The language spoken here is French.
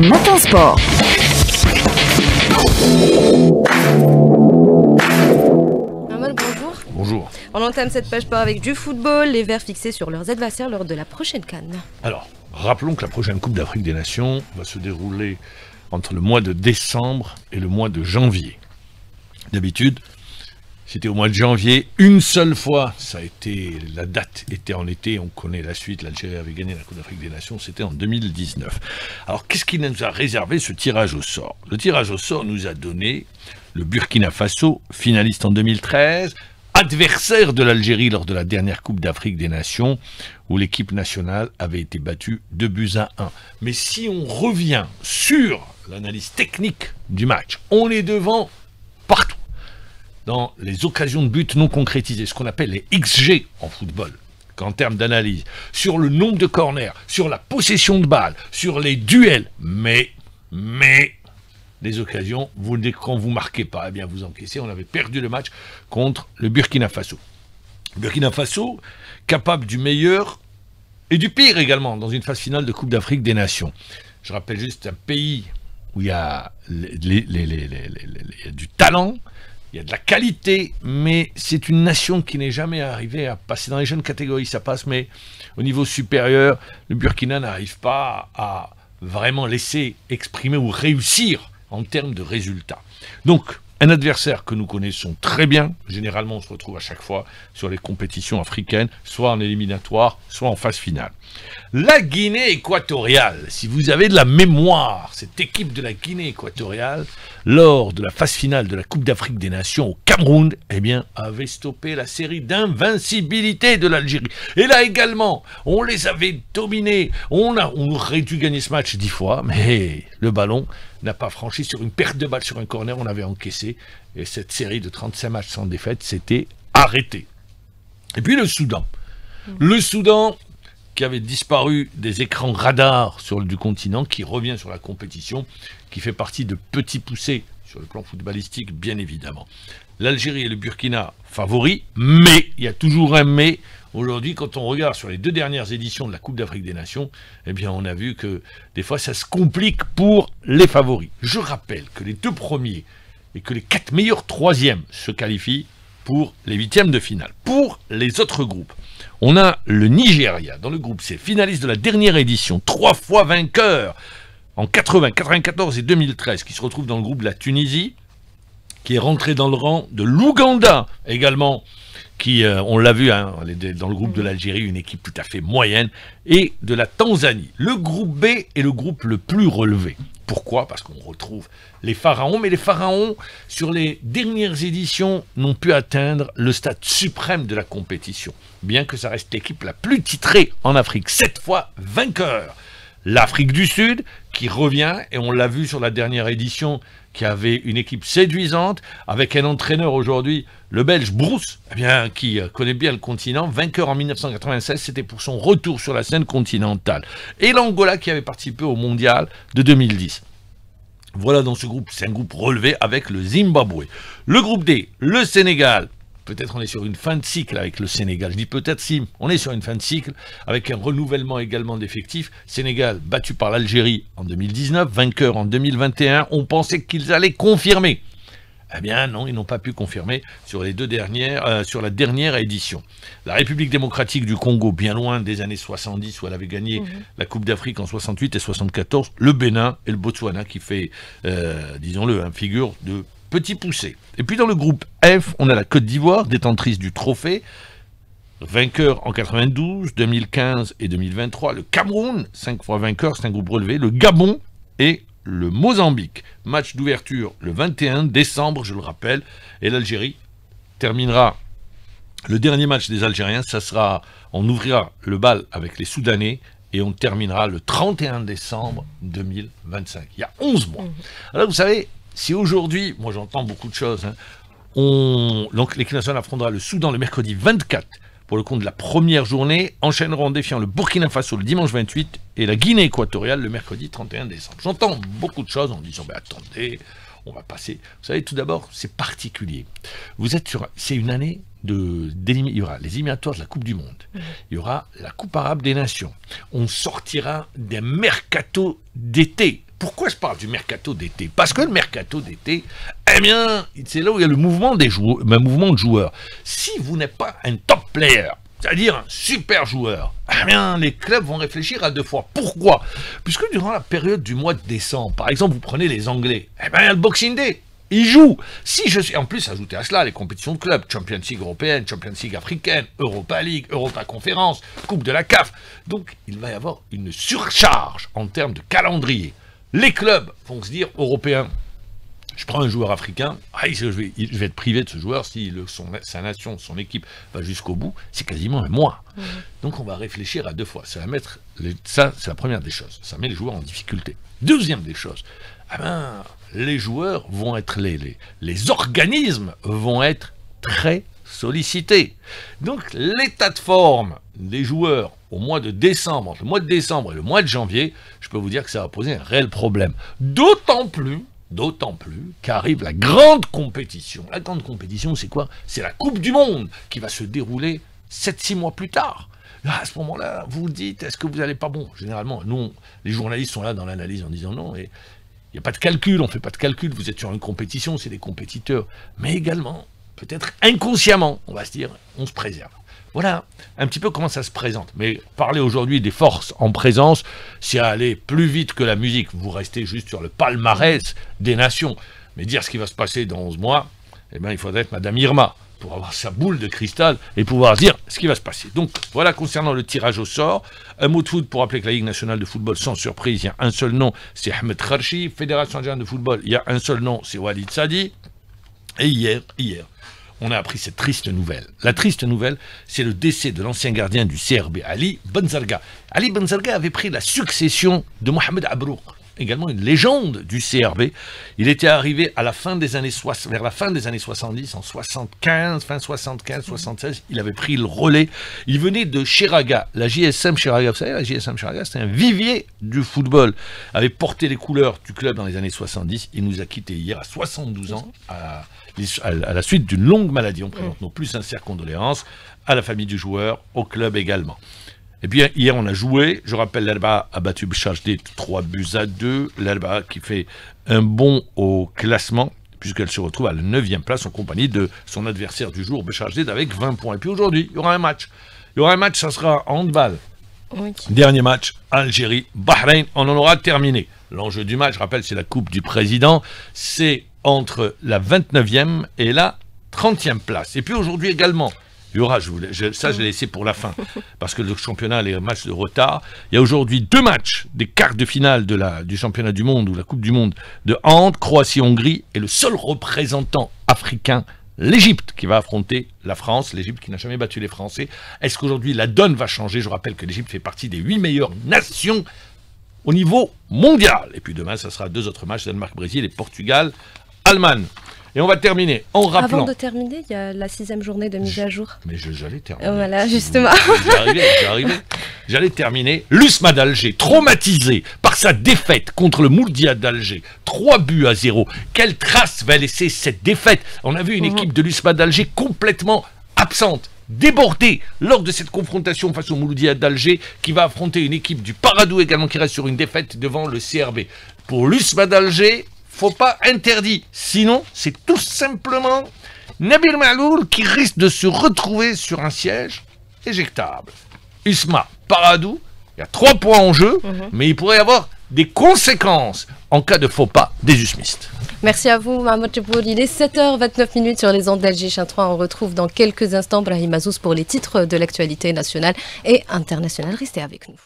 Matin Sport. Amol, bonjour. Bonjour. On entame cette page sport avec du football, les Verts fixés sur leurs adversaires lors de la prochaine CAN. Alors, rappelons que la prochaine Coupe d'Afrique des Nations va se dérouler entre le mois de décembre et le mois de janvier. D'habitude, c'était au mois de janvier, une seule fois, la date était en été, on connaît la suite, l'Algérie avait gagné la Coupe d'Afrique des Nations, c'était en 2019. Alors, qu'est-ce qui nous a réservé ce tirage au sort? Le tirage au sort nous a donné le Burkina Faso, finaliste en 2013, adversaire de l'Algérie lors de la dernière Coupe d'Afrique des Nations, où l'équipe nationale avait été battue 2-1. Mais si on revient sur l'analyse technique du match, on est devant partout. Dans les occasions de but non concrétisées, ce qu'on appelle les XG en football, qu'en termes d'analyse, sur le nombre de corners, sur la possession de balles, sur les duels, mais les occasions, quand vous ne marquez pas, eh bien vous encaissez. On avait perdu le match contre le Burkina Faso. Burkina Faso, capable du meilleur et du pire également, dans une phase finale de Coupe d'Afrique des Nations. Je rappelle juste un pays où il y a du talent, il y a de la qualité, mais c'est une nation qui n'est jamais arrivée à passer dans les jeunes catégories, ça passe, mais au niveau supérieur, le Burkina n'arrive pas à vraiment laisser exprimer ou réussir en termes de résultats. Donc, un adversaire que nous connaissons très bien, généralement on se retrouve à chaque fois sur les compétitions africaines, soit en éliminatoire, soit en phase finale. La Guinée équatoriale, si vous avez de la mémoire, cette équipe de la Guinée équatoriale, lors de la phase finale de la Coupe d'Afrique des Nations au Cameroun, eh bien, avait stoppé la série d'invincibilité de l'Algérie. Et là également, on les avait dominés, on aurait dû gagner ce match 10 fois, mais le ballon n'a pas franchi sur une perte de balle sur un corner, on avait encaissé, et cette série de 35 matchs sans défaite s'était arrêtée. Et puis le Soudan. Le Soudan, qui avait disparu des écrans radars du continent, qui revient sur la compétition, qui fait partie de petits poussés sur le plan footballistique, bien évidemment. L'Algérie et le Burkina favoris, mais, il y a toujours un mais. Aujourd'hui, quand on regarde sur les 2 dernières éditions de la Coupe d'Afrique des Nations, eh bien, on a vu que des fois, ça se complique pour les favoris. Je rappelle que les 2 premiers et que les 4 meilleurs 3e se qualifient pour les 8e de finale. Pour les autres groupes, on a le Nigeria dans le groupe C, finaliste de la dernière édition, 3 fois vainqueur en 80, 94 et 2013, qui se retrouve dans le groupe de la Tunisie, qui est rentré dans le rang de l'Ouganda également, qui, on l'a vu, hein, dans le groupe de l'Algérie, une équipe tout à fait moyenne, et de la Tanzanie. Le groupe B est le groupe le plus relevé. Pourquoi? Parce qu'on retrouve les pharaons, mais les pharaons, sur les dernières éditions, n'ont pu atteindre le stade suprême de la compétition, bien que ça reste l'équipe la plus titrée en Afrique, 7 fois vainqueur. L'Afrique du Sud, qui revient, et on l'a vu sur la dernière édition, qui avait une équipe séduisante, avec un entraîneur aujourd'hui, le Belge Bruce, eh bien, qui connaît bien le continent, vainqueur en 1996, c'était pour son retour sur la scène continentale. Et l'Angola, qui avait participé au mondial de 2010. Voilà, dans ce groupe, c'est un groupe relevé avec le Zimbabwe. Le groupe D, le Sénégal. Peut-être on est sur une fin de cycle avec le Sénégal. Je dis peut-être si, on est sur une fin de cycle avec un renouvellement également d'effectifs. Sénégal battu par l'Algérie en 2019, vainqueur en 2021. On pensait qu'ils allaient confirmer. Eh bien non, ils n'ont pas pu confirmer sur les 2 dernières, sur la dernière édition. La République démocratique du Congo, bien loin des années 70 où elle avait gagné la Coupe d'Afrique en 68 et 74. Le Bénin et le Botswana qui fait, disons-le, figure de petit poussé. Et puis dans le groupe F, on a la Côte d'Ivoire, détentrice du trophée, vainqueur en 92, 2015 et 2023. Le Cameroun, 5 fois vainqueur, c'est un groupe relevé. Le Gabon et le Mozambique. Match d'ouverture le 21 décembre, je le rappelle. Et l'Algérie terminera le dernier match des Algériens. Ça sera, on ouvrira le bal avec les Soudanais et on terminera le 31 décembre 2025. Il y a 11 mois. Alors vous savez, si aujourd'hui, moi j'entends beaucoup de choses, hein, donc l'équipe nationale affrontera le Soudan le mercredi 24 pour le compte de la première journée, enchaîneront en défiant le Burkina Faso le dimanche 28 et la Guinée équatoriale le mercredi 31 décembre. J'entends beaucoup de choses en disant, attendez, on va passer. Vous savez, tout d'abord, c'est particulier. Vous êtes sur, c'est une année il y aura les éliminatoires de la Coupe du Monde, il y aura la Coupe arabe des nations, on sortira des mercato d'été, Pourquoi je parle du mercato d'été? Parce que le mercato d'été, eh bien, c'est là où il y a le mouvement des joueurs, un mouvement de joueurs. Si vous n'êtes pas un top player, c'est-à-dire un super joueur, eh bien, les clubs vont réfléchir à deux fois. Pourquoi? Puisque durant la période du mois de décembre, par exemple, vous prenez les Anglais, eh bien, il y a le Boxing Day. Ils jouent. Si je suis en plus, ajoutez à cela les compétitions de clubs, Champions League européenne, Champions League africaine, Europa League, Europa Conférence, Coupe de la CAF. Donc, il va y avoir une surcharge en termes de calendrier. Les clubs vont se dire, européens, je prends un joueur africain, je vais être privé de ce joueur si sa nation, son équipe va jusqu'au bout, c'est quasiment un mois. Donc on va réfléchir à deux fois. Ça, c'est la première des choses. Ça met les joueurs en difficulté. Deuxième des choses, les joueurs vont être, les organismes vont être très sollicités. Donc l'état de forme des joueurs au mois de décembre, entre le mois de décembre et le mois de janvier, je peux vous dire que ça va poser un réel problème. D'autant plus qu'arrive la grande compétition. La grande compétition, c'est quoi? C'est la Coupe du Monde qui va se dérouler 7-6 mois plus tard. Là, à ce moment-là, vous vous dites, est-ce que vous n'allez pas bon? Généralement, nous, les journalistes sont là dans l'analyse en disant non, et il n'y a pas de calcul, on ne fait pas de calcul, vous êtes sur une compétition, c'est des compétiteurs. Mais également, peut-être inconsciemment, on va se dire, on se préserve. Voilà un petit peu comment ça se présente. Mais parler aujourd'hui des forces en présence, c'est aller plus vite que la musique. Vous restez juste sur le palmarès des nations. Mais dire ce qui va se passer dans 11 mois, eh bien, il faudrait être Madame Irma pour avoir sa boule de cristal et pouvoir dire ce qui va se passer. Donc, voilà concernant le tirage au sort. Un mot de foot pour rappeler que la Ligue nationale de football, sans surprise, il y a un seul nom, c'est Ahmed Kharchi. Fédération algérienne de football, il y a un seul nom, c'est Walid Sadi. Et hier, on a appris cette triste nouvelle. La triste nouvelle, c'est le décès de l'ancien gardien du CRB, Ali Benzarga. Ali Benzarga avait pris la succession de Mohamed Abrouk, également une légende du CRB. Il était arrivé à la fin des années vers la fin des années 70, en 75, fin 75, 76, il avait pris le relais. Il venait de Cheraga, la JSM Cheraga. Vous savez, la JSM Cheraga, c'était un vivier du football. Il avait porté les couleurs du club dans les années 70. Il nous a quittés hier à 72 ans, à la suite d'une longue maladie. On présente nos plus sincères condoléances à la famille du joueur, au club également. Et puis hier on a joué, je rappelle l'Alba a battu Béchargedet 3-2, l'Alba qui fait un bond au classement, puisqu'elle se retrouve à la 9e place en compagnie de son adversaire du jour, Béchargedet, avec 20 points. Et puis aujourd'hui, il y aura un match. Ça sera en handball. Oui. Dernier match, Algérie-Bahreïn, on en aura terminé. L'enjeu du match, je rappelle, c'est la Coupe du Président, c'est entre la 29e et la 30e place. Et puis aujourd'hui également, il y aura, je l'ai laissé pour la fin, parce que le championnat a les matchs de retard. Il y a aujourd'hui 2 matchs des quarts de finale du championnat du monde ou la Coupe du Monde de hand, Croatie-Hongrie, et le seul représentant africain, l'Égypte, qui va affronter la France, l'Égypte qui n'a jamais battu les Français. Est-ce qu'aujourd'hui la donne va changer? Je rappelle que l'Égypte fait partie des 8 meilleures nations au niveau mondial. Et puis demain, ça sera 2 autres matchs, Danemark-Brésil et Portugal-Allemagne. Et on va terminer en rappelant... Avant de terminer, il y a la 6e journée de mise à jour. Mais j'allais terminer. Voilà, justement. J'allais terminer. L'USMA d'Alger, traumatisé par sa défaite contre le Mouldia d'Alger, 3-0. Quelle trace va laisser cette défaite? On a vu une équipe de l'USMA d'Alger complètement absente, débordée lors de cette confrontation face au Mouloudia d'Alger, qui va affronter une équipe du Paradou également qui reste sur une défaite devant le CRB. Pour l'USMA d'Alger, faut pas interdit. Sinon, c'est tout simplement Nabil Ma'loul qui risque de se retrouver sur un siège éjectable. USMA, Paradou, il y a 3 points en jeu, mais il pourrait y avoir des conséquences en cas de faux pas des usmistes. Merci à vous, Mahmoud Cheboul. Il est 7h29 sur les ondes d'Alger Chin 3. On retrouve dans quelques instants Brahim Azouz pour les titres de l'actualité nationale et internationale. Restez avec nous.